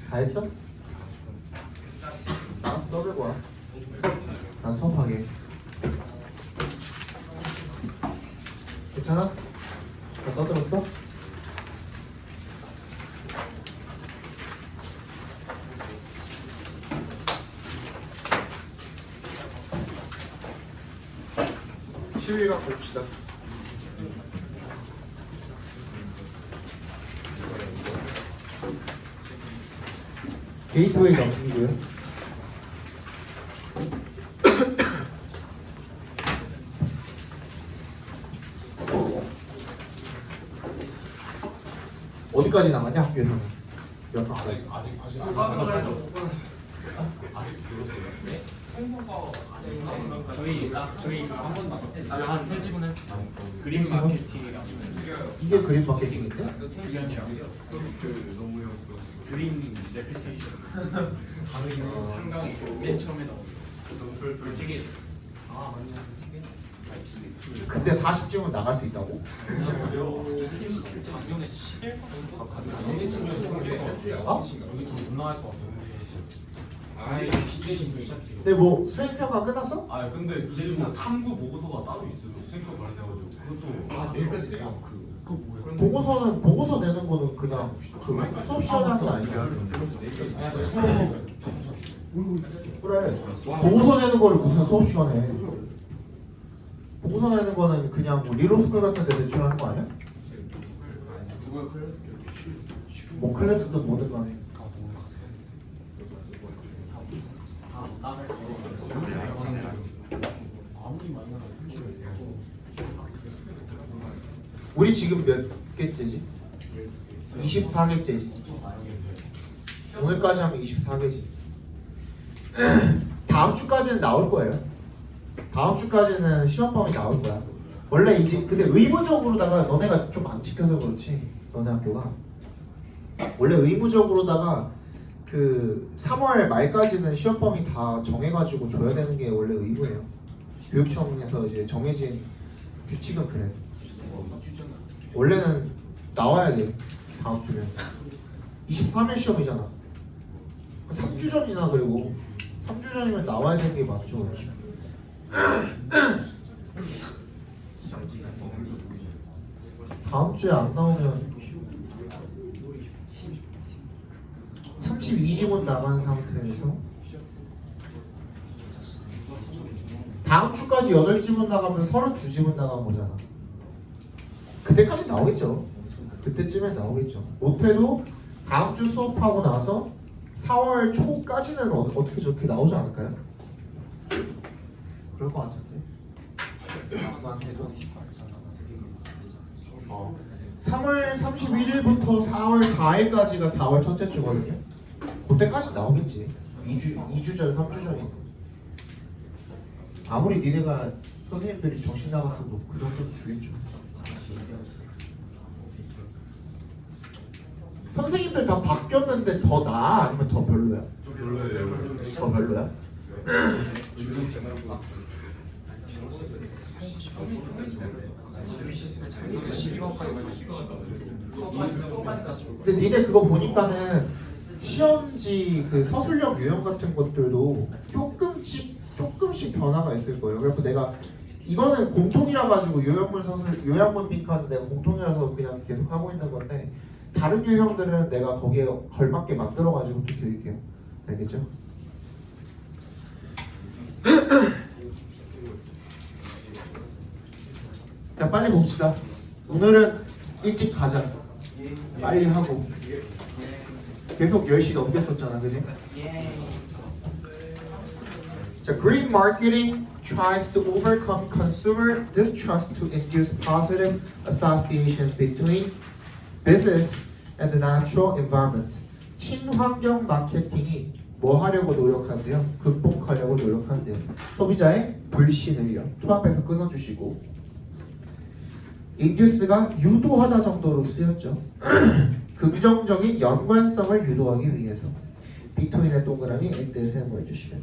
다 했어? 나가서 떠들고 와. 난 수업하게. 괜찮아? 다 떠들었어? 시위가 봅시다. 게이트웨이 넘기고요. 어디까지 남았냐 학교에서는? 몇 학까지? 아직 저희 한 번도 한 3시간 했어요. 그린 마케팅이라고. 이게 그린 마케팅인데? 그게 아니라 그린 레프스테이션. 상당히 맨 처음에 나오고 그 3개 있어요. 아 맞네. 3개. 근데 40점은 나갈 수 있다고? 작년에 11번 어? 여기 좀 못 나갈 것 같아요. 근데 뭐 수행평가 끝났어? 아 근데 이제 뭐 3구 보고서가 따로 있어요. 수행평 관련해가지고 그것도 내일까지 내요. 그거 뭐예요? 보고서 내는 거는 그냥 그 수업 시간에 하는 거 아니야? 그래. 보고서 내는 거를 무슨 수업 시간에 해? 보고서 내는 거는 그냥 뭐 리로스쿨 같은 데 대충 하는 거 아니야? 뭐 클래스든 뭐든 간에. 우리 지금 몇 개째지? 24개째지. 오늘까지 하면 24개지. 다음 주까지는 나올 거예요. 다음 주까지는 시험범위 나올 거야. 원래 이제 근데 의무적으로다가 너네가 좀 안 지켜서 그렇지. 너네 학교가 원래 의무적으로다가 그 3월 말까지는 시험범위 다 정해가지고 줘야 되는 게 원래 의무예요. 교육청에서 이제 정해진 규칙은 그래. 원래는 나와야 돼. 다음 주면 23일 시험이잖아. 3주 전이잖아. 그리고 3주 전이면 나와야 되는 게 맞죠. 다음 주에 안 나오면 32지문 남은 상태에서 다음 주까지 8지문 나가면 32지문 나간 거잖아. 그때까지 나오겠죠. 그때쯤에 나오겠죠. 못해도 다음 주 수업하고 나서 4월 초까지는 어떻게 저렇게 나오지 않을까요? 그럴 것 같은데. 3월 31일부터 4월 4일까지가 4월 첫째 주거든요. 그때까지 나오겠지. 2주 전, 3주 전에. 아무리 니네가 선생님들이 정신 나갔어도 그 정도는 주겠죠. 선생님들 다 바뀌었는데 더 나아? 아니면 더 별로야? 좀 별로예요. 더 별로야? 근데 니네 그거 보니까는 시험지 그 서술형 유형 같은 것들도 조금씩 변화가 있을 거예요. 그래서 내가 이거는 공통이라 가지고 요약문 서술, 요약문 핑크는 내가 공통이라서 그냥 계속 하고 있는 건데 다른 유형들은 내가 거기에 걸맞게 만들어 가지고 또 드릴게요. 알겠죠? 자, 빨리 봅시다. 오늘은 일찍 가자. 빨리 하고. 계속 10시 넘겼었잖아, 그지? 자, green marketing tries to overcome consumer distrust to induce positive associations between business and the natural environment. 친환경 마케팅이 뭐 하려고 노력한대요? 극복하려고 노력한대요. 소비자의 불신을요. 투합해서 끊어주시고. induce가 유도하다 정도로 쓰였죠. 긍정적인 연관성을 유도하기 위해서 비토인의 동그라미 엔드에 세모해 주시면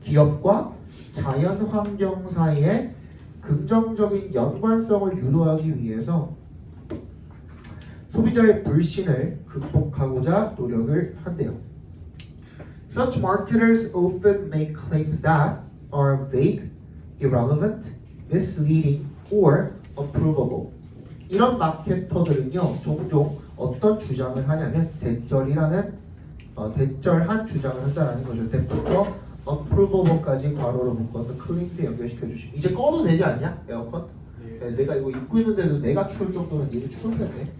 기업과 자연 환경 사이에 긍정적인 연관성을 유도하기 위해서 소비자의 불신을 극복하고자 노력을 한대요. Such marketers often make claims that are vague, irrelevant, misleading, or unprovable. 이런 마케터들은요 종종 어떤 주장을 하냐면 대절한 주장을 한다는 거죠. 대부터 unprovable까지 괄호로 묶어서 클림스에 연결시켜 주시면 이제 꺼도 되지 않냐? 에어컨? 네, 내가 이거 입고 있는데도 내가 추울 정도는 얘는 추울 텐데.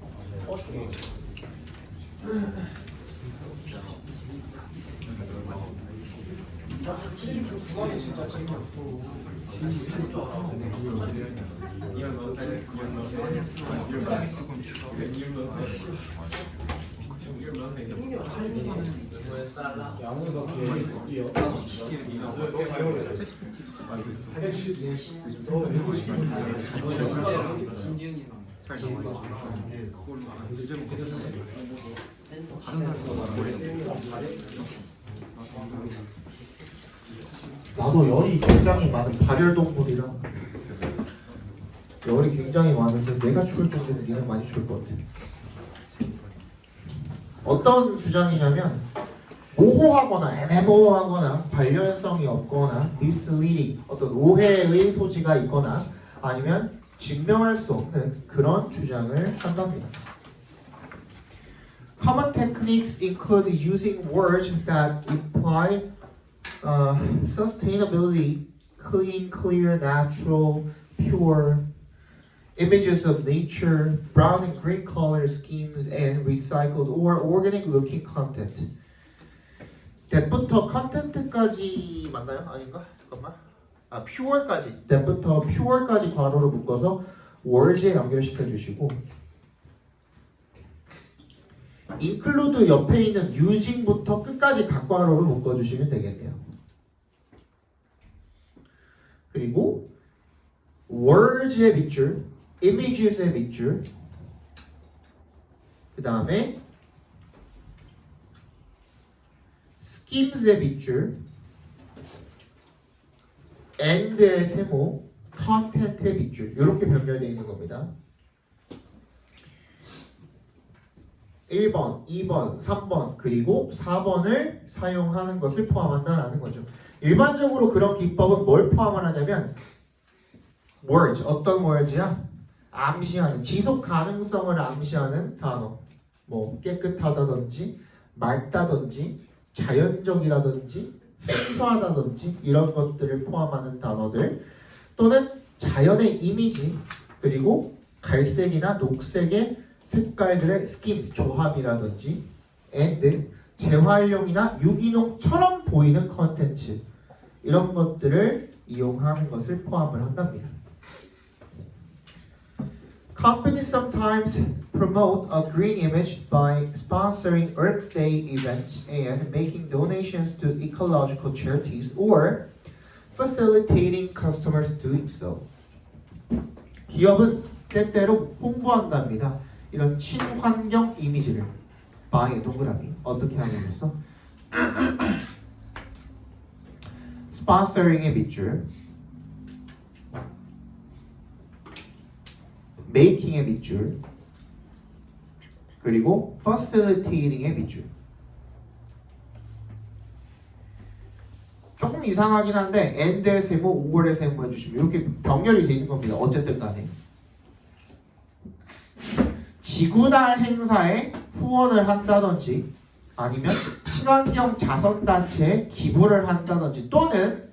나도 열이 굉장히 많은 발열동물이라 열이 굉장히 많은데 내가 추울 정도면 니는 많이 추울 것 같아. 어떤 주장이냐면 모호하거나 애매모호하거나 관련성이 없거나 misleading 어떤 오해의 소지가 있거나 아니면 증명할 수 없는 그런 주장을 한답니다. Common techniques include using words that imply sustainability, clean, clear, natural, pure, images of nature, brown and green color schemes, and recycled or organic-looking content. that부터 content까지 맞나요? 아닌가? 잠깐만. pure까지. that부터 pure까지 괄호로 묶어서 words에 연결시켜 주시고 include 옆에 있는 using부터 끝까지 각괄호로 묶어주시면 되겠네요. 그리고 words의 밑줄, images의 밑줄, 그 다음에 schemes의 밑줄, and의 세모, content의 밑줄 이렇게 변별되어 있는 겁니다. 1번, 2번, 3번 그리고 4번을 사용하는 것을 포함한다라는 거죠. 일반적으로 그런 기법은 뭘 포함을 하냐면 words, 어떤 words야? 암시하는, 지속 가능성을 암시하는 단어 뭐 깨끗하다든지 맑다든지 자연적이라든지 순수하다든지 이런 것들을 포함하는 단어들 또는 자연의 이미지 그리고 갈색이나 녹색의 색깔들의 schemes, 조합이라든지 and 재활용이나 유기농처럼 보이는 컨텐츠 이런 것들을 이용하는 것을 포함을 한답니다. Companies sometimes promote a green image by sponsoring Earth Day events and making donations to ecological charities or facilitating customers doing so. 기업은 때때로 홍보한답니다. 이런 친환경 이미지를 바의 동그라미 어떻게 하면서 스폰서링의 밑줄 메이킹의 밑줄 그리고 facilitating의 밑줄 조금 이상하긴 한데 and의 세모, 5월의 세모 해주시면 이렇게 병렬이 되는 겁니다. 어쨌든 간에 지구달 행사에 후원을 한다든지 아니면 친환경 자선단체에 기부를 한다든지 또는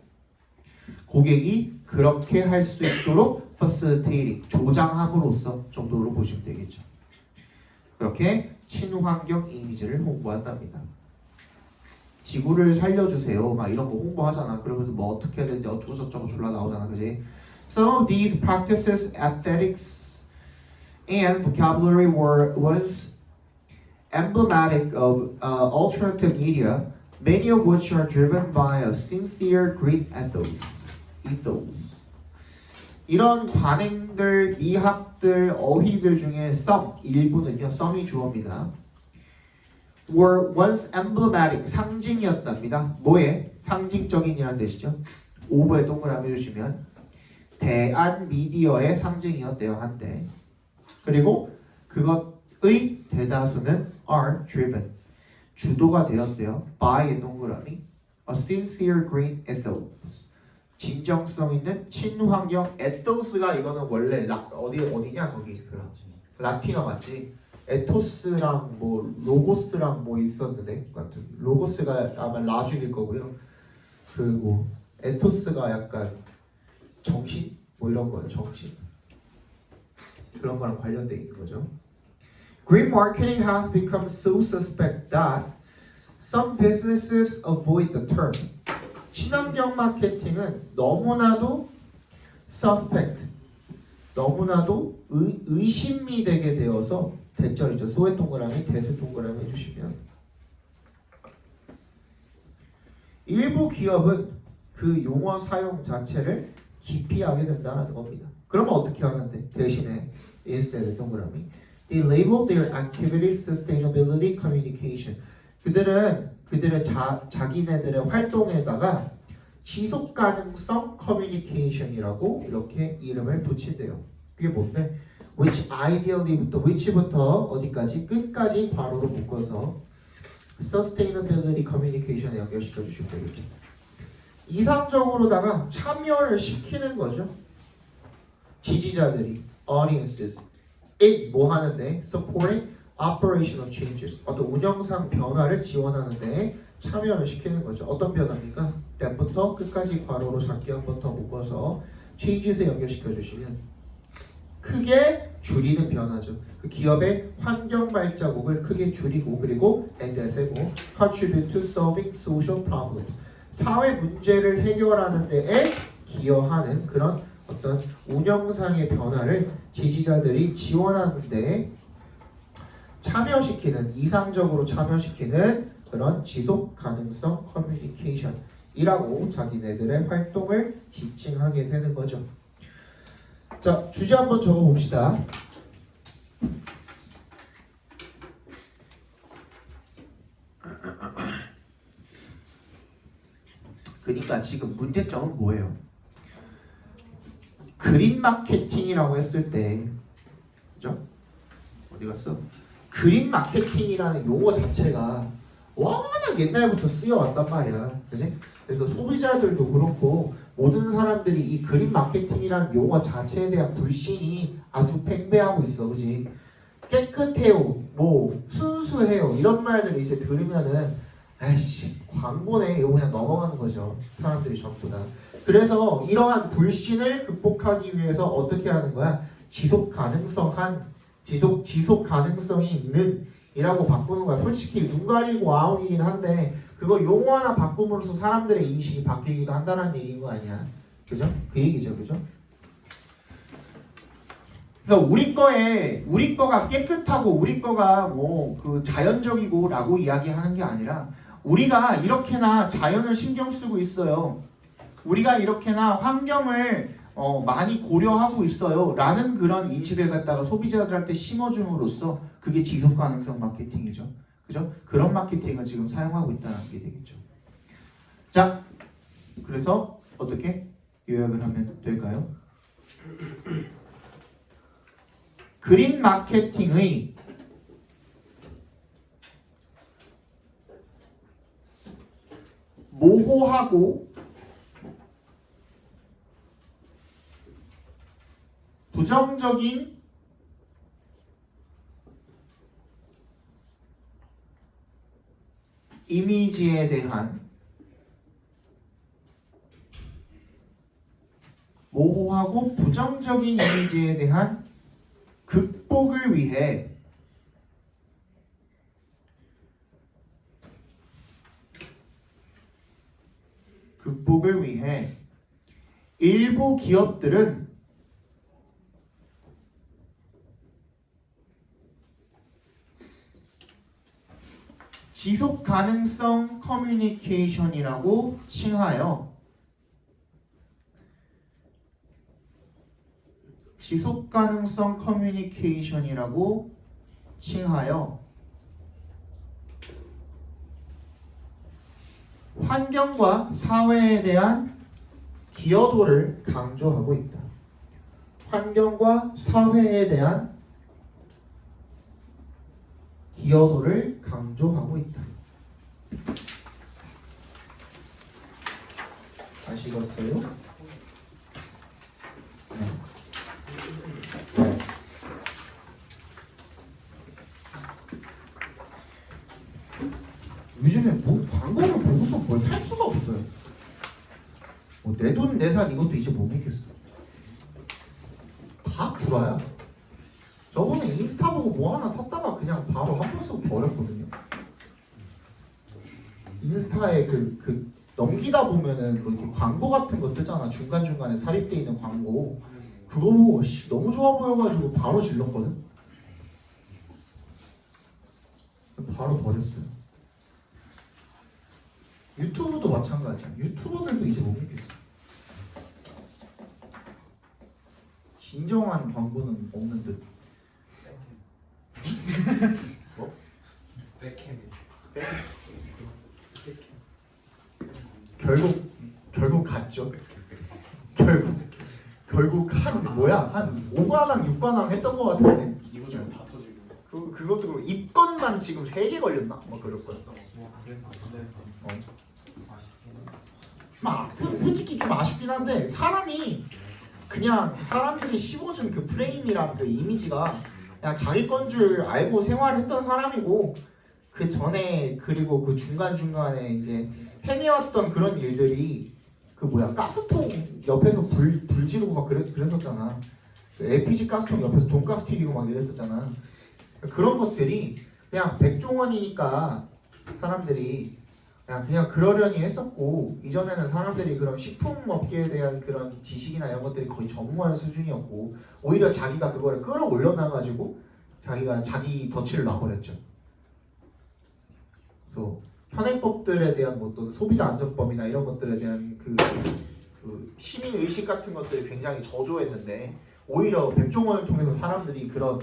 고객이 그렇게 할 수 있도록 facilitating, 조장함으로써 정도로 보시면 되겠죠. 그렇게 친환경 이미지를 홍보한답니다. 지구를 살려주세요 막 이런 거 홍보하잖아. 그러면서 뭐 어떻게 해야 되는지 어쩌고 저쩌고 졸라 나오잖아. 그지? Some of these practices, aesthetics and vocabulary were once emblematic of alternative media, many of which are driven by a sincere Greek ethos. 이런 관행들, 미학들, 어휘들 중에 some 일부는요. some이 주어입니다. were once emblematic 상징이었답니다. 뭐에? 상징적인이라는 뜻이죠. 오버에 동그라미 주시면 대한 미디어의 상징이었대요 한때. 그리고 그것의 대다수는 are driven 주도가 되었대요. by의 동그라미 a sincere green ethos 진정성 있는 친환경 에토스가 이거는 원래 어디냐 거기 그 라틴어 맞지? 에토스랑 뭐 로고스랑 뭐 있었는데 로고스가 아마 라죽일 거고요. 그리고 에토스가 약간 정신 뭐 이런 거예요. 정신 그런 거랑 관련돼 있는 거죠. Green marketing has become so suspect that some businesses avoid the term. 친환경 마케팅은 너무나도 suspect, 너무나도 의심이 되게 되어서 대절이죠. 소의 동그라미, 대세 동그라미 해주시면 일부 기업은 그 용어 사용 자체를 기피하게 된다는 겁니다. 그러면 어떻게 하는데? 대신에 instead 동그라미 They label their activities sustainability communication. 그들의 자기네들의 활동에다가 지속 가능성 커뮤니케이션이라고 이렇게 이름을 붙인대요. 그게 뭔데? which ideally부터 which부터 어디까지 끝까지 괄호로 묶어서 sustainability communication에 연결시켜 주시면 되겠죠. 이상적으로다가 참여를 시키는 거죠. 지지자들이 audiences it 뭐 하는데 supporting operational changes 어떤 운영상 변화를 지원하는데 참여를 시키는 거죠. 어떤 변화입니까? that부터 끝까지 괄호로 작게 한 번 더 묶어서 changes에 연결시켜 주시면 크게 줄이는 변화죠. 그 기업의 환경 발자국을 크게 줄이고 그리고 and 세고 contribute to solving social problems 사회 문제를 해결하는 데에 기여하는 그런 어떤 운영상의 변화를 지지자들이 지원하는 데 참여시키는 이상적으로 참여시키는 그런 지속 가능성 커뮤니케이션이라고 자기네들의 활동을 지칭하게 되는 거죠. 자, 주제 한번 적어 봅시다. 그러니까 지금 문제점은 뭐예요? 그린 마케팅이라고 했을 때, 그죠? 어디 갔어? 그린 마케팅이라는 용어 자체가 워낙 옛날부터 쓰여왔단 말이야, 그지? 그래서 소비자들도 그렇고 모든 사람들이 이 그린 마케팅이라는 용어 자체에 대한 불신이 아주 팽배하고 있어, 그지? 깨끗해요, 뭐 순수해요 이런 말들을 이제 들으면은 아이씨 광고네 이러고 그냥 넘어가는 거죠. 사람들이 전부 다. 그래서 이러한 불신을 극복하기 위해서 어떻게 하는 거야? 지속 가능성이 있는 이라고 바꾸는 거야. 솔직히 눈 가리고 아웅이긴 한데 그거 용어 하나 바꿈으로써 사람들의 인식이 바뀌기도 한다는 얘기인 거 아니야. 그죠? 그 얘기죠. 그죠? 그래서 우리 거가 깨끗하고 우리 거가 뭐 그 자연적이고 라고 이야기하는 게 아니라 우리가 이렇게나 자연을 신경 쓰고 있어요. 우리가 이렇게나 환경을 많이 고려하고 있어요 라는 그런 인식을 갖다가 소비자들한테 심어줌으로써 그게 지속가능성 마케팅이죠. 그죠? 그런 마케팅을 지금 사용하고 있다는 게 되겠죠. 자, 그래서 어떻게 요약을 하면 될까요? 그린 마케팅의 모호하고 부정적인 이미지에 대한 모호하고 부정적인 이미지에 대한 극복을 위해 일부 기업들은 지속 가능성 커뮤니케이션이라고 칭하여 지속 가능성 커뮤니케이션이라고 칭하여 환경과 사회에 대한 기여도를 강조하고 있다. 환경과 사회에 대한 기여도를 강조하고 있다. 아시겠어요? 네. 요즘에 뭐 광고를 보고서 뭘 살 수가 없어요. 뭐 내 돈 내산 이것도 이제 못 믿겠어. 다 구라야. 저번에 인스타 보고 뭐 하나 샀다가 그냥 바로 한 번 쓰고 버렸거든요. 인스타에 그 넘기다 보면은 뭐 이렇게 광고 같은 거 뜨잖아. 중간중간에 삽입돼 있는 광고. 그거 보고 너무 좋아 보여가지고 바로 질렀거든. 바로 버렸어요. 유튜브도 마찬가지야. 유튜버들도 이제 못 믿겠어. 진정한 광고는 없는 듯. 뭐? 백캠이. 결국 갔죠. 결국 한 뭐야 한 5관왕 6관왕 했던 거 같은데. 이거 좀 다 터지고. 그것도 그렇고 입건만 지금 3개 걸렸나? 뭐 그럴 거야. 솔직히 좀 아쉽긴 한데 사람이 그냥 사람들이 씹어준 그 프레임이랑 그 이미지가 그냥 자기 건 줄 알고 생활했던 사람이고 그 전에 그리고 그 중간중간에 이제 해내왔던 그런 일들이 그 뭐야 가스통 옆에서 불 지르고 막 그랬었잖아. 그 LPG 가스통 옆에서 돈가스 튀기고 막 이랬었잖아. 그런 것들이 그냥 백종원이니까 사람들이 그냥 그러려니 했었고 이전에는 사람들이 그런 식품업계에 대한 그런 지식이나 이런 것들이 거의 전무한 수준이었고 오히려 자기가 그거를 끌어올려 놔가지고 자기가 자기 덫을 놔버렸죠. 그래서 현행법들에 대한 뭐 또 소비자 안전법이나 이런 것들에 대한 그 시민 의식 같은 것들이 굉장히 저조했는데 오히려 백종원을 통해서 사람들이 그런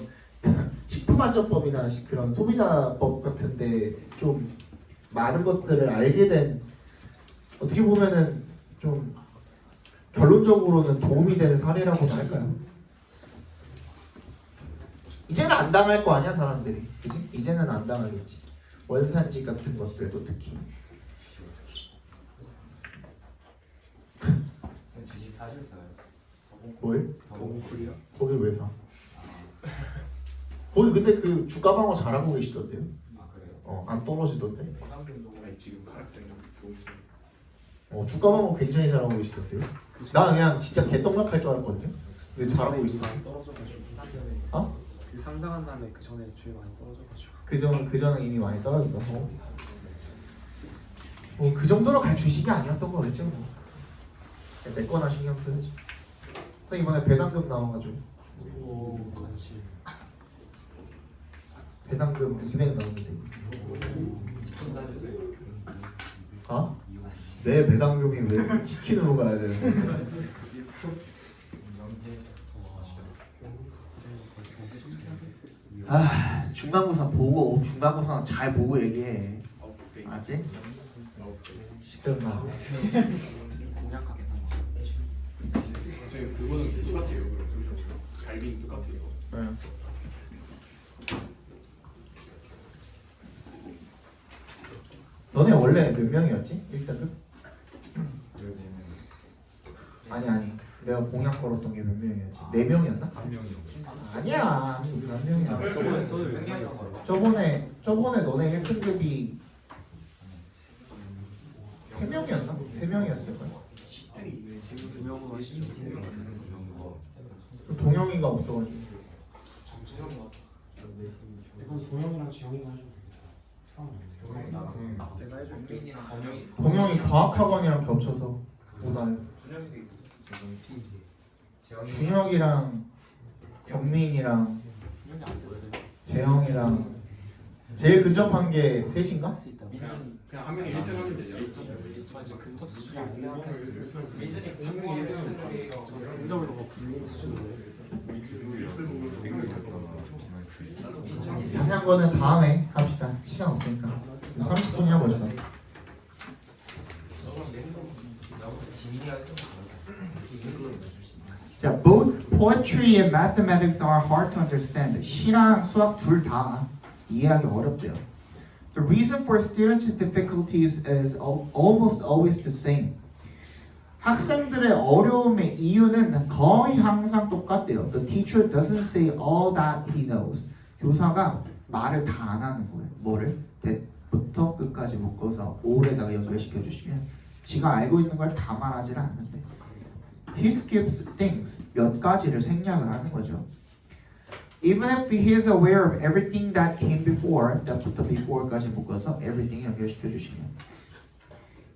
식품안전법이나 그런 소비자법 같은데 좀 많은 것들을 알게 된 어떻게 보면은 좀 결론적으로는 도움이 되는 사례라고나 할까요? 이제는 안 당할 거 아니야 사람들이, 그지? 이제는 안 당하겠지. 원산지 같은 것들도 특히. 주식 사셨어요? 뭘? 더봉풀이요? 거기 왜 사? 거기 근데 그 주가 방어 잘하고 계시던데요? 아 그래요? 안 떨어지던데? 상금도 지금 하락되는 거 보고 있어요. 주가 방어 굉장히 잘하고 계시던데요? 나 그냥 진짜 개떡락할 줄 알았거든요. 근데 잘하고 있어. 많이 떨어져가지고 어? 그 상장한 다음에 그 전에 주에 많이 떨어져가지고 그 전에 이미 많이 떨어졌다. 그 정도로 갈 주식이 아니었던 거겠죠. 뭐. 내 거나 신경 써야지. 근데 이번에 배당금 나와가지고 오 같이 배당금 200 나오는데. 치킨 사셨어요? 아? 내 배당금이 왜 치킨으로 가야 되는 거야? 중간고사 보고 중간고사 잘 보고 얘기해. 알지? 시끄럽나? 공략하게 선생님 그거는 똑같아요. 갈비 똑같아요. 네. 너네 원래 몇 명이었지? 1등급? 아니 내가 공약 걸었던 게 몇 명이었지? 4명이었나? 3명이요. 아니야 무슨 1명이야. 저번에 몇 명이었어요? 저번에 너네 1등급이 3명이었나? 3명이었을 거야. 2 명으로 하시죠. 동영이가 없어가지고. 이건 동영이랑 지영이가 해줘. 내가 해줄게. 동영이 과학학원이랑 겹쳐서 오다요. 준혁이랑 경민이랑 분명히 안 됐어요. 재영이랑 제일 근접한 게 셋인가? 할 수 있다. 그냥 한 명이 1등 하면 되죠. 이제 근접 수준이 아니라 민준이 한 명이 1등 하면 근접을 너무 굴리는 수준인데 자세한 거는 다음에 합시다. 시간 없으니까. 30분이야 벌써. 자, both poetry and mathematics are hard to understand. 시랑 수학 둘 다 이해하기 어렵대요. The reason for students' difficulties is almost always the same. 학생들의 어려움의 이유는 거의 항상 똑같대요. The teacher doesn't say all that he knows. 교사가 말을 다 안 하는 거예요. 뭐를? 대부터 끝까지 묶어서 올에다가 연결시켜 주시면 지가 알고 있는 걸 다 말하지는 않는데 he skips things 몇 가지를 생략을 하는 거죠. Even if he is aware of everything that came before, that부터 before까지 묶어서 everything 연결시켜 주시면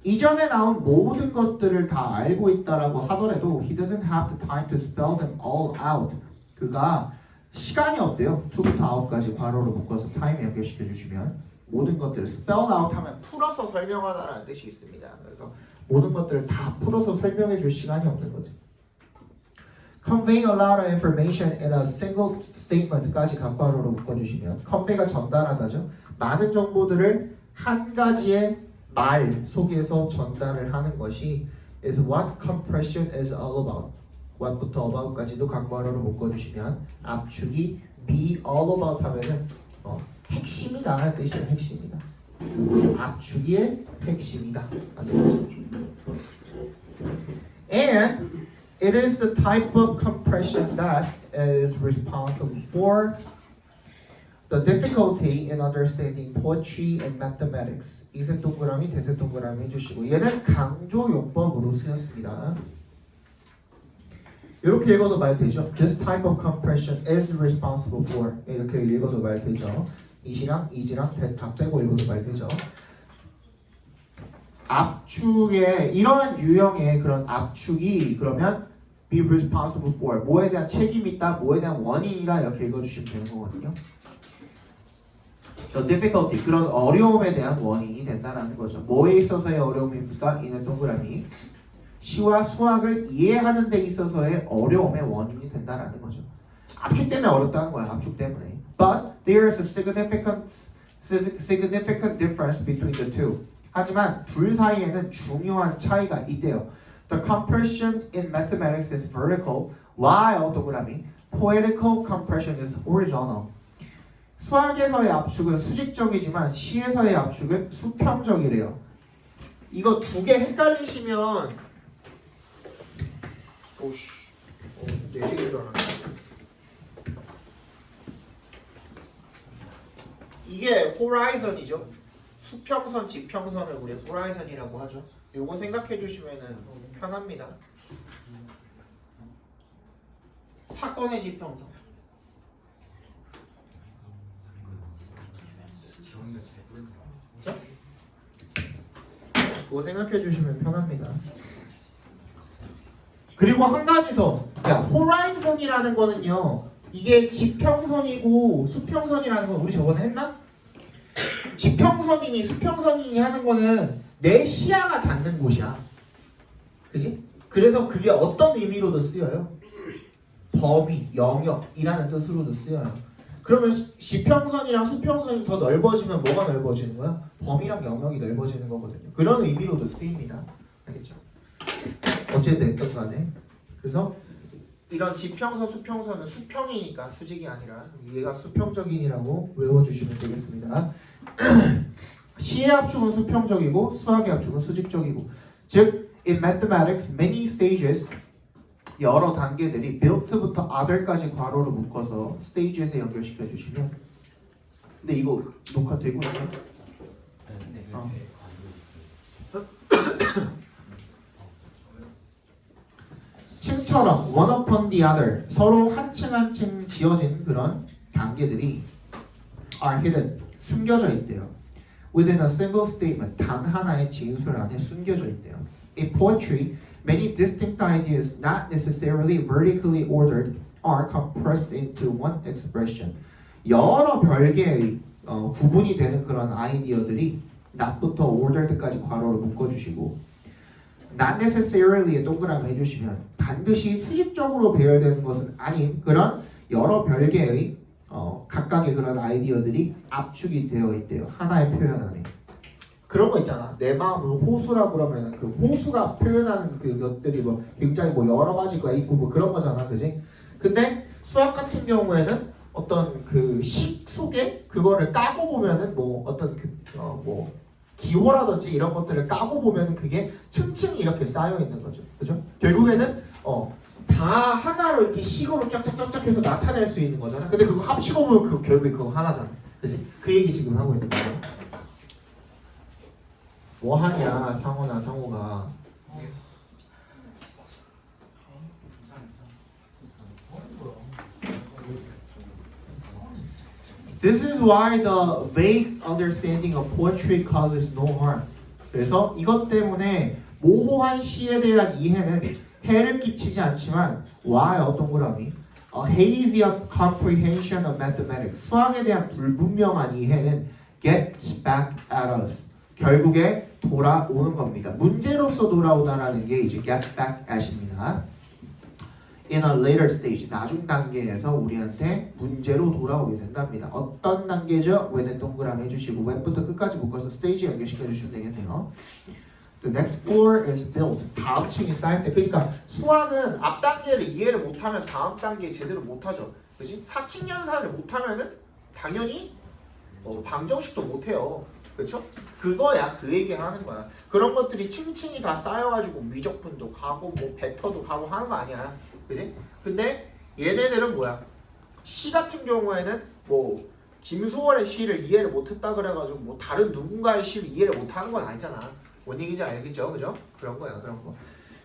이전에 나온 모든 것들을 다 알고 있다라고 하더라도 he doesn't have the time to spell them all out. 그가 시간이 없대요. 2부터 9까지 괄호로 묶어서 time 연결시켜 주시면 모든 것들을 spell out 하면 풀어서 설명하다라는 뜻이 있습니다. 그래서 모든 것들을 다 풀어서 설명해 줄 시간이 없는 거죠. Convey a lot of information in a single statement까지 각괄호로 묶어주시면 convey가 전달하다죠. 많은 정보들을 한 가지의 말 속에서 전달을 하는 것이 is what compression is all about. what부터 about까지도 각괄호로 묶어주시면 압축이 be all about 하면은 핵심이다 뜻이에요. 핵심이다. 압축의 핵심이다. And it is the type of compression that is responsible for the difficulty in understanding poetry and mathematics. 이색 동그라미, 대색 동그라미 해주시고 얘는 강조 용법으로 쓰였습니다. 이렇게 읽어도 말 되죠. This type of compression is responsible for. 이렇게 읽어도 말 되죠. 이시랑 이지랑 다 빼고 읽어도 말 되죠. 압축의 이런 유형의 그런 압축이 그러면 be responsible for 뭐에 대한 책임이 있다, 뭐에 대한 원인이다 이렇게 읽어주시면 되는 거거든요. The difficulty 그런 어려움에 대한 원인이 된다는 거죠. 뭐에 있어서의 어려움입니까? 이는 동그라미 시와 수학을 이해하는 데 있어서의 어려움의 원인이 된다는 거죠. 압축 때문에 어렵다는 거야. 압축 때문에. But there is a significant difference between the two. 하지만 둘 사이에는 중요한 차이가 있대요. The compression in mathematics is vertical, while 동그라미 poetical compression is horizontal. 수학에서의 압축은 수직적이지만 시에서의 압축은 수평적이래요. 이거 두 개 헷갈리시면 오씨, 내식인 줄 알았네. 이게 호라이즌이죠. 수평선, 지평선을 우리 호라이즌이라고 하죠. 요거 생각해 주시면은 편합니다. 사건의 지평선. 진짜? 그거 생각해 주시면 편합니다. 그리고 한 가지 더. 야, 호라이즌이라는 거는요. 이게 지평선이고 수평선이라는 건 우리 저번에 했나? 지평선이니 수평선이니 하는 거는 내 시야가 닿는 곳이야. 그지? 그래서 그게 어떤 의미로도 쓰여요? 범위, 영역이라는 뜻으로도 쓰여요. 그러면 지평선이랑 수평선이 더 넓어지면 뭐가 넓어지는 거야? 범위랑 영역이 넓어지는 거거든요. 그런 의미로도 쓰입니다. 알겠죠? 어쨌든 간에 그래서 이런 지평선, 수평선은 수평이니까 수직이 아니라 얘가 수평적인이라고 외워주시면 되겠습니다. 시의 압축은 수평적이고 수학의 압축은 수직적이고 즉 in mathematics many stages 여러 단계들이 built부터 other까지 괄호로 묶어서 stages에 연결시켜 주시면 근데 이거 녹화되고 있나요? 층처럼 one upon the other 서로 한 층 한 층 지어진 그런 단계들이 are hidden 숨겨져 있대요. Within a single statement 단 하나의 진술 안에 숨겨져 있대요. In poetry, many distinct ideas not necessarily vertically ordered are compressed into one expression. 여러 별개의 구분이 되는 그런 아이디어들이 not부터 ordered까지 괄호로 묶어주시고 not necessarily에 동그라미 해주시면 반드시 수직적으로 배열되는 것은 아닌 그런 여러 별개의 각각의 그런 아이디어들이 압축이 되어 있대요. 하나의 표현 안에. 그런 거 있잖아. 내 마음을 호수라 그러면은 그 호수가 표현하는 그것들이 뭐 굉장히 뭐 여러 가지가 있고 뭐 그런 거잖아, 그지? 근데 수학 같은 경우에는 어떤 그 식 속에 그거를 까고 보면은 뭐 어떤 뭐 기호라든지 이런 것들을 까고 보면은 그게 층층이 이렇게 쌓여 있는 거죠, 그죠? 결국에는 다 하나로 이렇게 식으로 쫙쫙쫙쫙 해서 나타낼 수 있는 거잖아. 근데 그거 합치고 보면 그 결국에 그거 하나잖아, 그지? 그 얘기 지금 하고 있는 거야. 뭐 하냐 상호나 상호가. This is why the vague understanding of poetry causes no harm. 그래서 이것 때문에 모호한 시에 대한 이해는 해를 끼치지 않지만 와요 동그라미 A hazy comprehension of mathematics 수학에 대한 불분명한 이해는 gets back at us 결국에 돌아오는 겁니다. 문제로서 돌아오다라는 게 이제 get back at입니다. In a later stage, 나중 단계에서 우리한테 문제로 돌아오게 된답니다. 어떤 단계죠? when은 동그라미 해주시고 when부터 끝까지 묶어서 스테이지 연결시켜 주시면 되겠네요. The next floor is built. 다음 층이 쌓일 때. 그러니까 수학은 앞 단계를 이해를 못하면 다음 단계 제대로 못하죠. 그렇지? 사칙연산을 못하면은 당연히 방정식도 못해요. 그렇죠? 그거야. 그 얘기하는 거야. 그런 것들이 층층이 다 쌓여가지고 미적분도 가고 뭐 벡터도 가고 하는 거 아니야. 그지? 근데 얘네들은 뭐야? 시 같은 경우에는 뭐 김소월의 시를 이해를 못했다 그래가지고 뭐 다른 누군가의 시를 이해를 못하는 건 아니잖아. 뭔 얘기인지 알겠죠? 그죠? 그런 거야, 그런 거.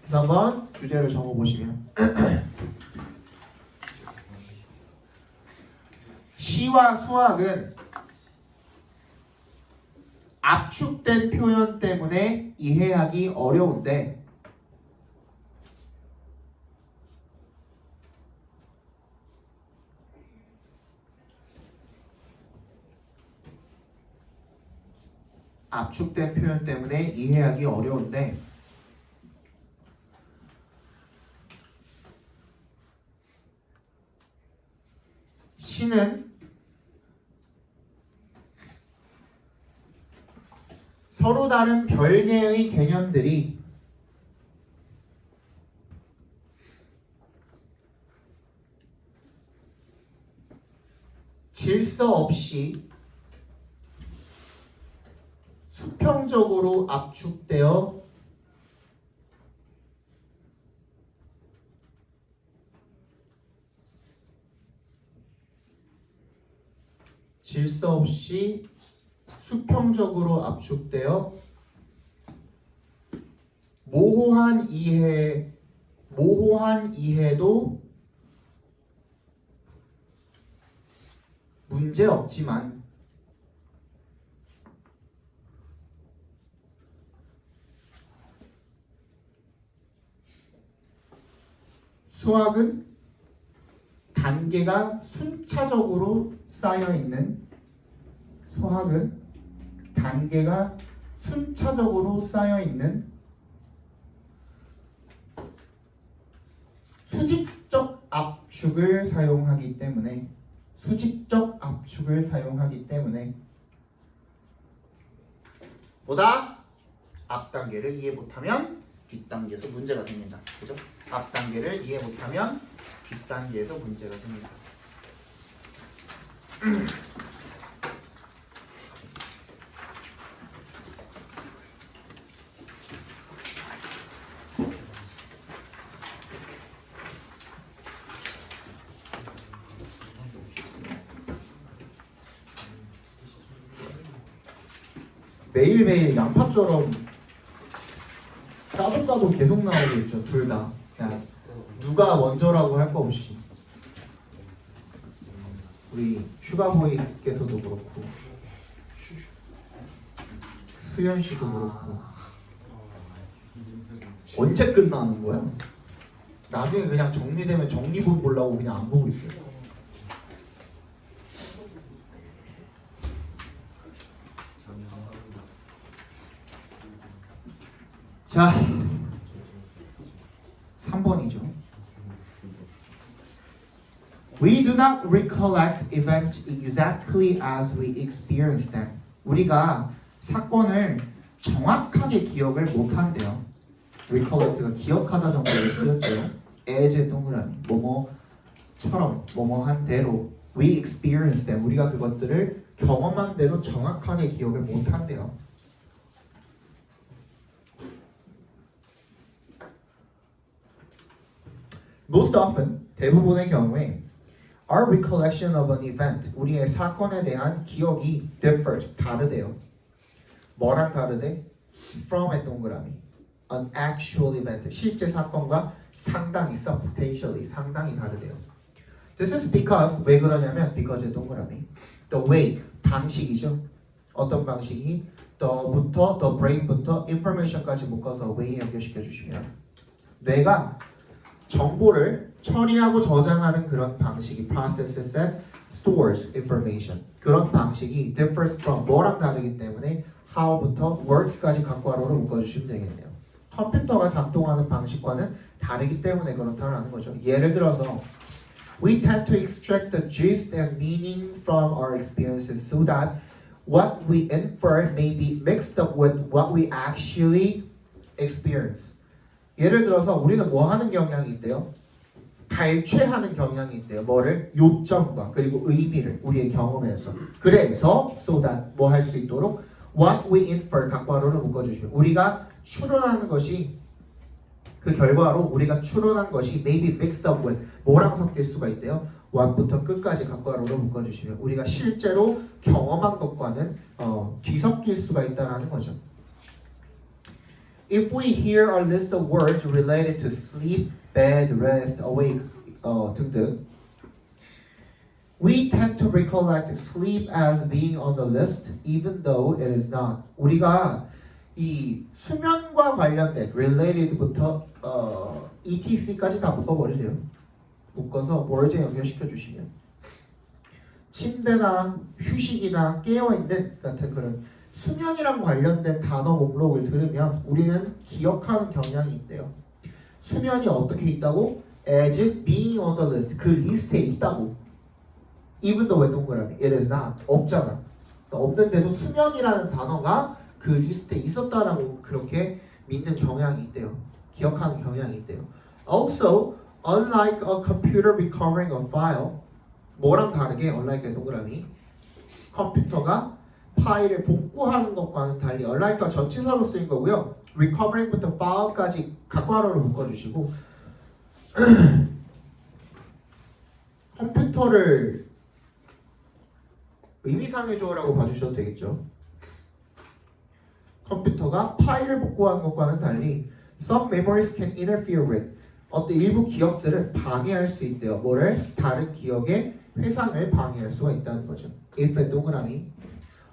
그래서 한번 주제를 적어보시면 시와 수학은 압축된 표현 때문에 이해하기 어려운데 압축된 표현 때문에 이해하기 어려운데 시는 서로 다른 별개의 개념들이 질서 없이 수평적으로 압축되어 질서 없이 수평적으로 압축되어 모호한 이해도 문제 없지만 수학은 단계가 순차적으로 쌓여 있는 수직적 압축을 사용하기 때문에 뭐다? 앞 단계를 이해 못하면 뒷 단계에서 문제가 생긴다. 그죠? 앞 단계를 이해 못하면 뒷 단계에서 문제가 생긴다. 매일매일 양파처럼 까도 계속 나오고 있죠. 둘 다. 그냥 누가 먼저라고 할 거 없이. 우리 슈가보이스께서도 그렇고 수현 씨도 그렇고 언제 끝나는 거야? 나중에 그냥 정리되면 정리본 보려고 그냥 안 보고 있어요. 자, We do not recollect events exactly as we experience them. 우리가 사건을 정확하게 기억을 못한대요. recollect가 기억하다 정도로 쓰였죠. as 동그라미 뭐뭐처럼 뭐뭐한 대로 we experience them. 우리가 그것들을 경험한 대로 정확하게 기억을 못한대요. Most often, 대부분의 경우에 our recollection of an event, 우리의 사건에 대한 기억이 differs, 다르대요. 뭐랑 다르대? from의 동그라미 an actual event, 실제 사건과 상당히 substantially, 상당히 다르대요. This is because, 왜 그러냐면 because의 동그라미 the way, 방식이죠. 어떤 방식이? the부터, the brain부터 information까지 묶어서 way 연결시켜 주시면 뇌가 정보를 처리하고 저장하는 그런 방식이 processes and stores information. 그런 방식이 differs from 뭐랑 다르기 때문에 how부터 works까지 각괄호로 묶어주시면 되겠네요. 컴퓨터가 작동하는 방식과는 다르기 때문에 그렇다는 거죠. 예를 들어서 we tend to extract the gist and meaning from our experiences so that what we infer may be mixed up with what we actually experience. 예를 들어서 우리는 뭐 하는 경향이 있대요? 발췌하는 경향이 있대요. 뭐를? 요점과 그리고 의미를 우리의 경험에서. 그래서 so that 뭐 할 수 있도록 what we infer 각괄호를 묶어주시면 우리가 추론하는 것이 그 결과로 우리가 추론한 것이 may be mixed up with 뭐랑 섞일 수가 있대요. what부터 끝까지 각괄호로 묶어주시면 우리가 실제로 경험한 것과는 뒤섞일 수가 있다는 거죠. If we hear a list of words related to sleep, bed, rest, awake 등등, we tend to recollect sleep as being on the list, even though it is not. 우리가 이 수면과 관련된 related부터 etc까지 다 묶어버리세요. 묶어서 word에 연결시켜 주시면 침대나 휴식이나 깨어있는 같은 그런 수면이랑 관련된 단어 목록을 들으면 우리는 기억하는 경향이 있대요. 수면이 어떻게 있다고? As being on the list. 그 리스트에 있다고. Even though 왜 동그라미? It is not. 없잖아. 없는데도 수면이라는 단어가 그 리스트에 있었다라고 그렇게 믿는 경향이 있대요. 기억하는 경향이 있대요. Also, unlike a computer recovering a file, 뭐랑 다르게 unlike의 동그라미 컴퓨터가 파일을 복구하는 것과는 달리 unlike가 전치사로 쓰인 거고요. recovering부터 file까지 각괄호로 묶어주시고 컴퓨터를 의미상의 조어라고 봐주셔도 되겠죠. 컴퓨터가 파일을 복구하는 것과는 달리 some memories can interfere with 어떤 일부 기억들을 방해할 수 있대요. 뭐를? 다른 기억의 회상을 방해할 수가 있다는 거죠. if의 동그라미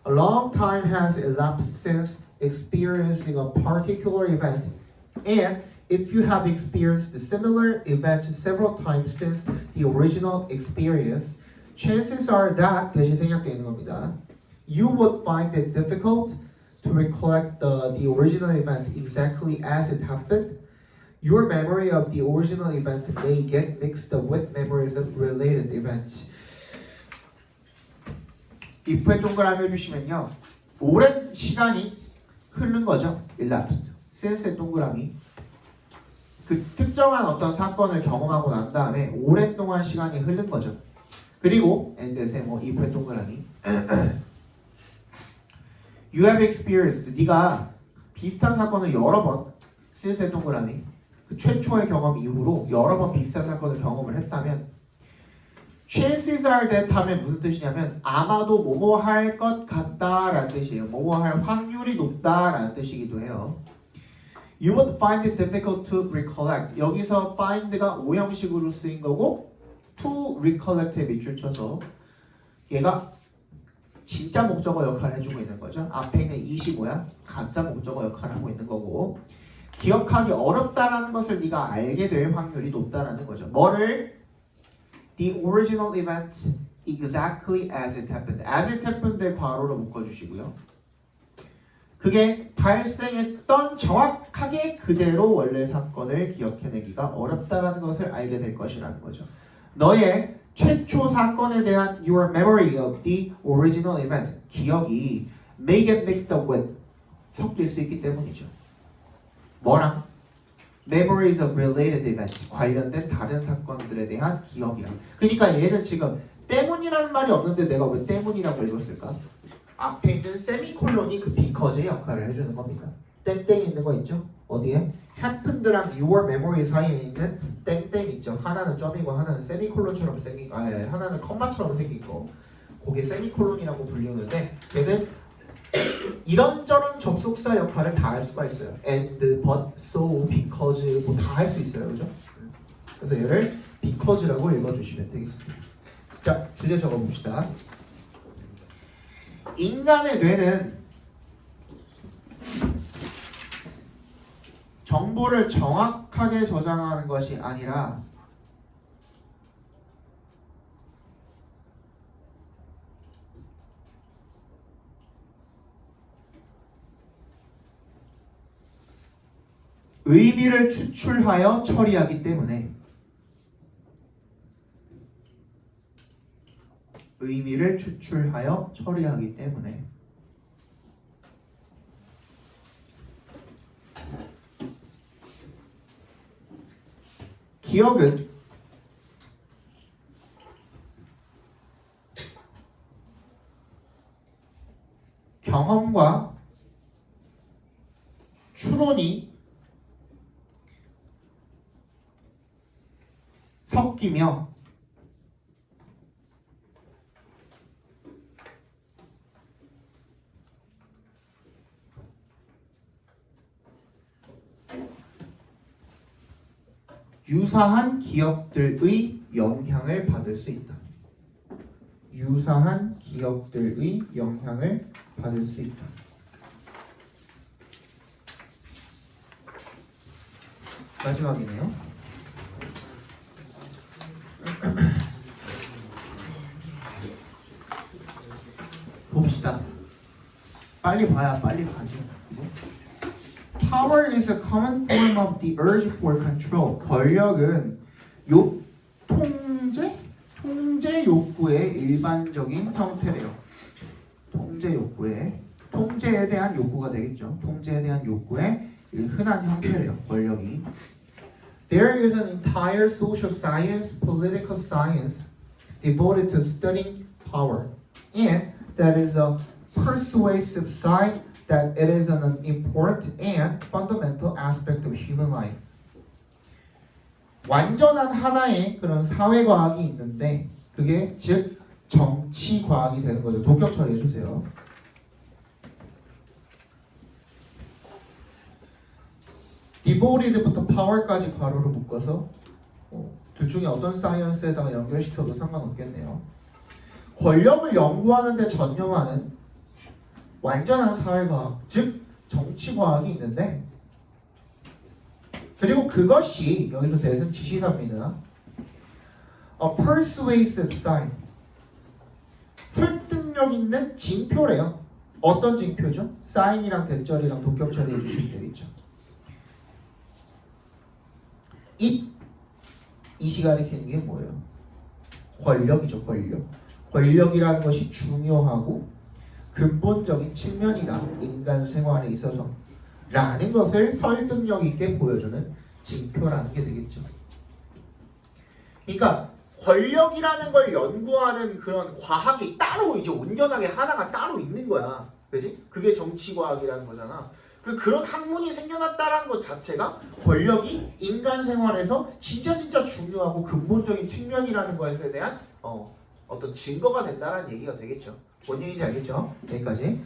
A long time has elapsed since experiencing a particular event, and if you have experienced a similar event several times since the original experience, chances are that 대신 생략되어 있는 겁니다. You would find it difficult to recollect the original event exactly as it happened. Your memory of the original event may get mixed up with memories of related events. if의 동그라미 해주시면요. 오랜 시간이 흐른 거죠. elapsed. since의 동그라미. 그 특정한 어떤 사건을 경험하고 난 다음에 오랫동안 시간이 흐른 거죠. 그리고 and의 뭐 if의 동그라미. You have experienced. 네가 비슷한 사건을 여러 번 since의 동그라미. 그 최초의 경험 이후로 여러 번 비슷한 사건을 경험을 했다면 chances are that 하면 무슨 뜻이냐면 아마도 뭐뭐 할 것 같다라는 뜻이에요. 뭐뭐 할 확률이 높다라는 뜻이기도 해요. You would find it difficult to recollect. 여기서 find가 오형식으로 쓰인 거고 to recollect에 밑줄 쳐서 얘가 진짜 목적어 역할을 해주고 있는 거죠. 앞에 있는 it이 뭐야? 가짜 목적어 역할을 하고 있는 거고 기억하기 어렵다라는 것을 네가 알게 될 확률이 높다라는 거죠. 뭐를? The original event exactly as it happened. As it happened을 괄호로 묶어주시고요. 그게 발생했던 정확하게 그대로 원래 사건을 기억해내기가 어렵다라는 것을 알게 될 것이라는 거죠. 너의 최초 사건에 대한 your memory of the original event. 기억이 may get mixed up with 섞일 수 있기 때문이죠. 뭐랑? memories of related events. 관련된 다른 사건들에 대한 기억이랑. 그러니까 얘는 지금 때문이라는 말이 없는데 내가 왜 때문이라고 읽었을까? 앞에 있는 세미콜론이 그 because의 역할을 해주는 겁니다. 땡땡이 있는 거 있죠? 어디에? happened랑 your memory 사이에 있는 땡땡 있죠? 하나는 점이고 하나는 세미콜론처럼 생긴 하나는 컴마처럼 생긴 거. 그게 세미콜론이라고 불리는데 걔는 이런저런 접속사 역할을 다 할 수가 있어요. and, but, so, because 뭐 다 할 수 있어요. 그죠? 그래서 얘를 because라고 읽어주시면 되겠습니다. 자, 주제 적어봅시다. 인간의 뇌는 정보를 정확하게 저장하는 것이 아니라 의미를 추출하여 처리하기 때문에 의미를 추출하여 처리하기 때문에 기억은 경험과 추론이 섞이며 유사한 기억들의 영향을 받을 수 있다. 유사한 기억들의 영향을 받을 수 있다. 마지막이네요. 봅시다. 빨리 봐야 빨리 가지. 그죠? Power is a common form of the urge for control. 권력은 통제 욕구의 일반적인 형태래요. 통제에 대한 욕구가 되겠죠. 통제에 대한 욕구의 흔한 형태래요. 권력이. There is an entire social science, political science devoted to studying power, and that is a persuasive side that it is an important and fundamental aspect of human life. 완전한 하나의 그런 사회과학이 있는데 그게 즉 정치과학이 되는 거죠. 독격 처리해 주세요. devoted부터 power까지 괄호로 묶어서 둘 중에 어떤 사이언스에다가 연결시켜도 상관없겠네요. 권력을 연구하는 데 전념하는 완전한 사회과학, 즉 정치과학이 있는데 그리고 그것이 여기서 대신 지시사입니다. A persuasive sign. 설득력 있는 징표래요. 어떤 징표죠? 사인이랑 대절이랑 독격 처리해 주시면 되겠죠. 이시 가리키는 게 뭐예요? 권력이죠. 권력이라는 것이 중요하고 근본적인 측면이다. 인간 생활에 있어서 라는 것을 설득력 있게 보여주는 징표라는 게 되겠죠. 그러니까 권력이라는 걸 연구하는 그런 과학이 따로 이제 온전하게 하나가 따로 있는 거야. 그지? 그게 정치과학이라는 거잖아. 그런 학문이 생겨났다라는 것 자체가 권력이 인간 생활에서 진짜 중요하고 근본적인 측면이라는 것에 대한 어떤 증거가 된다는 얘기가 되겠죠. 뭔 얘기인지 알겠죠? 여기까지.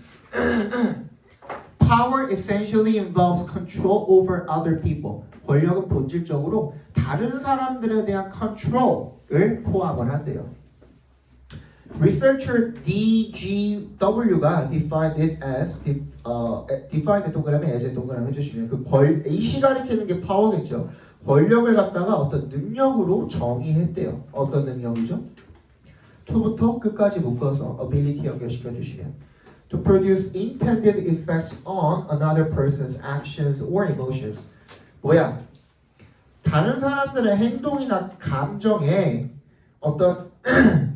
Power essentially involves control over other people. 권력은 본질적으로 다른 사람들에 대한 컨트롤을 포함을 한대요. Researcher DGW가 defined it as defined 동그라미 as 동그라미 해주시면 그 A시 가리키는 게 파워겠죠. 권력을 갖다가 어떤 능력으로 정의했대요. 어떤 능력이죠? to부터 끝까지 묶어서 ability 연결시켜 주시면 to produce intended effects on another person's actions or emotions. 뭐야? 다른 사람들의 행동이나 감정에 어떤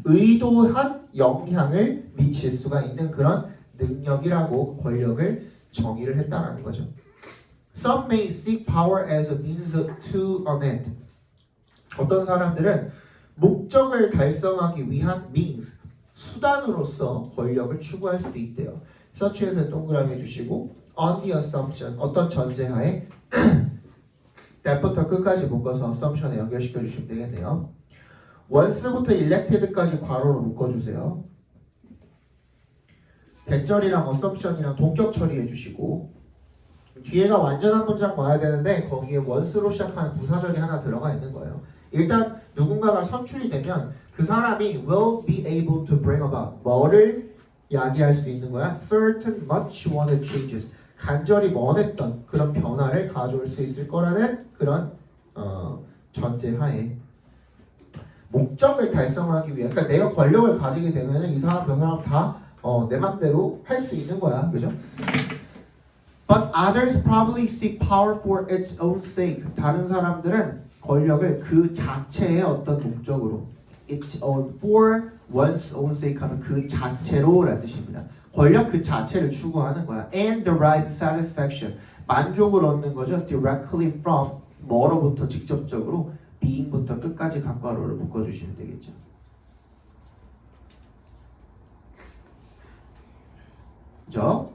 의도한 영향을 미칠 수가 있는 그런 능력이라고 권력을 정의를 했다는 거죠. Some may seek power as a means to an end. 어떤 사람들은 목적을 달성하기 위한 means, 수단으로서 권력을 추구할 수도 있대요. Such as 동그라미 해주시고 on the assumption, 어떤 전제하에 that부터 끝까지 묶어서 assumption에 연결시켜 주시면 되겠네요. once부터 elected까지 괄호로 묶어주세요. 대절이랑 assumption이랑 동격 처리해 주시고 뒤에가 완전한 문장 와야 되는데 거기에 once로 시작하는 부사절이 하나 들어가 있는 거예요. 일단 누군가가 선출이 되면 그 사람이 will be able to bring about 뭐를 야기할 수 있는 거야? certain much wanted changes 간절히 원했던 그런 변화를 가져올 수 있을 거라는 그런 전제하에 목적을 달성하기 위해 그러니까 내가 권력을 가지게 되면 이 사람 저 사람 다 내 맘대로 할 수 있는 거야. 그죠? But others probably seek power for its own sake. 다른 사람들은 권력을 그 자체의 어떤 목적으로 its own for one's own sake 하면 그 자체로 라는 뜻입니다. 권력 그 자체를 추구하는 거야. And derive satisfaction. 만족을 얻는 거죠. Directly from 뭐로부터 직접적으로 being부터 끝까지 각괄호를 묶어주시면 되겠죠. 그죠?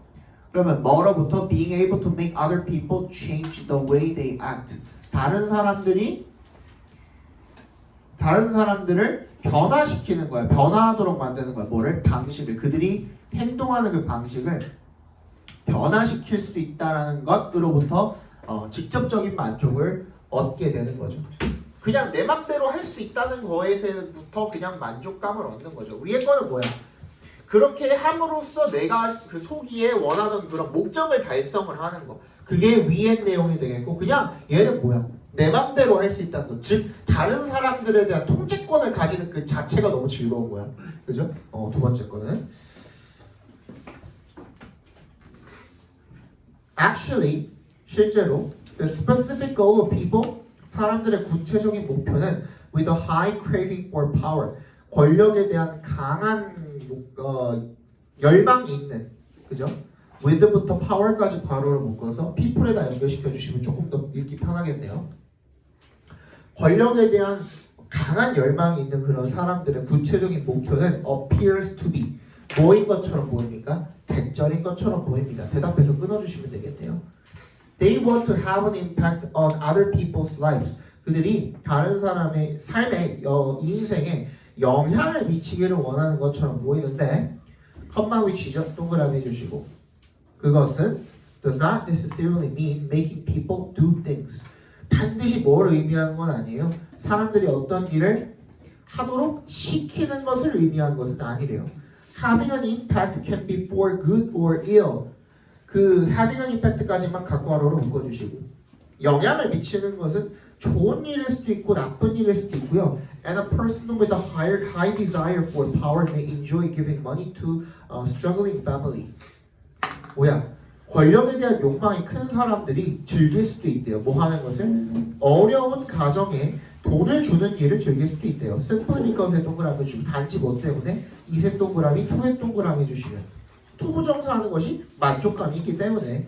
그러면 뭐로부터 being able to make other people change the way they act. 다른 사람들을 변화시키는 거야. 변화하도록 만드는 거야. 뭐를? 방식을. 그들이 행동하는 그 방식을 변화시킬 수 있다라는 것으로부터 직접적인 만족을 얻게 되는 거죠. 그냥 내 맘대로 할 수 있다는 거에서부터 그냥 만족감을 얻는 거죠. 위에 거는 뭐야? 그렇게 함으로써 내가 그 소기에 원하는 그런 목적을 달성을 하는 거. 그게 위의 내용이 되겠고 그냥 얘는 뭐야? 내 맘대로 할 수 있다는 거. 즉 다른 사람들에 대한 통제권을 가지는 그 자체가 너무 즐거운 거야. 그죠? 두 번째 거는 Actually, 실제로 the specific goal of people 사람들의 구체적인 목표는 with a high craving for power 권력에 대한 강한 열망이 있는 그죠? with부터 power까지 괄호를 묶어서 people에다 연결시켜 주시면 조금 더 읽기 편하겠네요. 권력에 대한 강한 열망이 있는 그런 사람들의 구체적인 목표는 appears to be 뭐인 것처럼 보입니까? 대절인 것처럼 보입니다. 대답해서 끊어주시면 되겠네요. They want to have an impact on other people's lives. 그들이 다른 사람의 삶에 인생에 영향을 미치기를 원하는 것처럼 보이는데 컴마 위치죠. 동그라미 해주시고 그것은 does not necessarily mean making people do things. 반드시 뭘 의미하는 건 아니에요. 사람들이 어떤 일을 하도록 시키는 것을 의미하는 것은 아니래요. Having an impact can be for good or ill. 그 having an impact까지만 각괄호로 묶어주시고 영향을 미치는 것은 좋은 일일 수도 있고 나쁜 일일 수도 있고요. And a person with a high desire for power may enjoy giving money to a struggling family. 뭐야? 권력에 대한 욕망이 큰 사람들이 즐길 수도 있대요. 뭐 하는 것을? 어려운 가정에 돈을 주는 일을 즐길 수도 있대요. simple because의 동그라미 주고 단지 뭐 때문에? 이색 동그라미, 투의 동그라미 주시면 투부정사하는 것이 만족감이 있기 때문에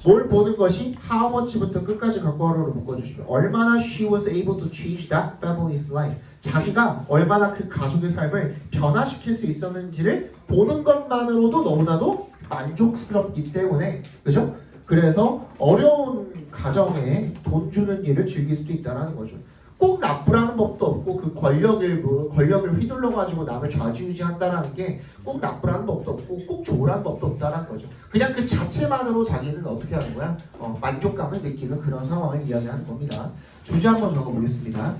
뭘 보는 것이 how much부터 끝까지 각괄호로 묶어주시면 얼마나 she was able to change that family's life 자기가 얼마나 그 가족의 삶을 변화시킬 수 있었는지를 보는 것만으로도 너무나도 만족스럽기 때문에 그죠? 그래서 어려운 가정에 돈 주는 일을 즐길 수도 있다는 거죠. 꼭 나쁘라는 법도 없고 그 권력을 휘둘러 가지고 남을 좌지우지한다라는 게 꼭 나쁘라는 법도 없고 꼭 좋으라는 법도 없다는 거죠. 그냥 그 자체만으로 자기는 어떻게 하는 거야? 만족감을 느끼는 그런 상황을 이야기하는 겁니다. 주제 한번 적어보겠습니다.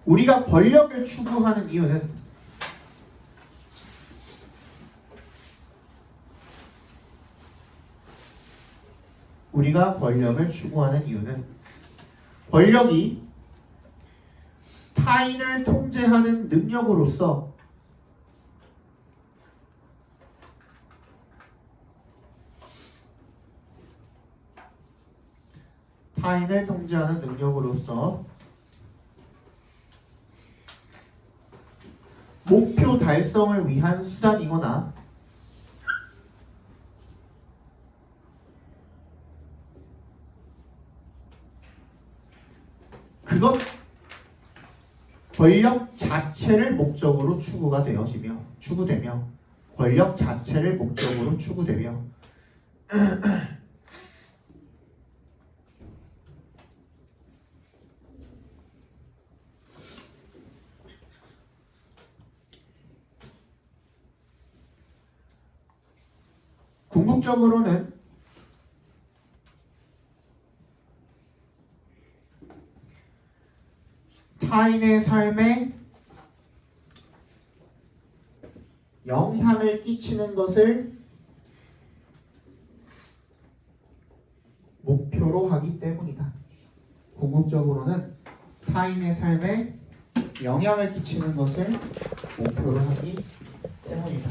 우리가 권력을 추구하는 이유는 권력이 타인을 통제하는 능력으로서 타인을 통제하는 능력으로서 목표 달성을 위한 수단이거나 그것 권력 자체를 목적으로 추구되며 권력 자체를 목적으로 추구되며 궁극적으로는 타인의 삶에 영향을 끼치는 것을 목표로 하기 때문이다. 궁극적으로는 타인의 삶에 영향을 끼치는 것을 목표로 하기 때문이다.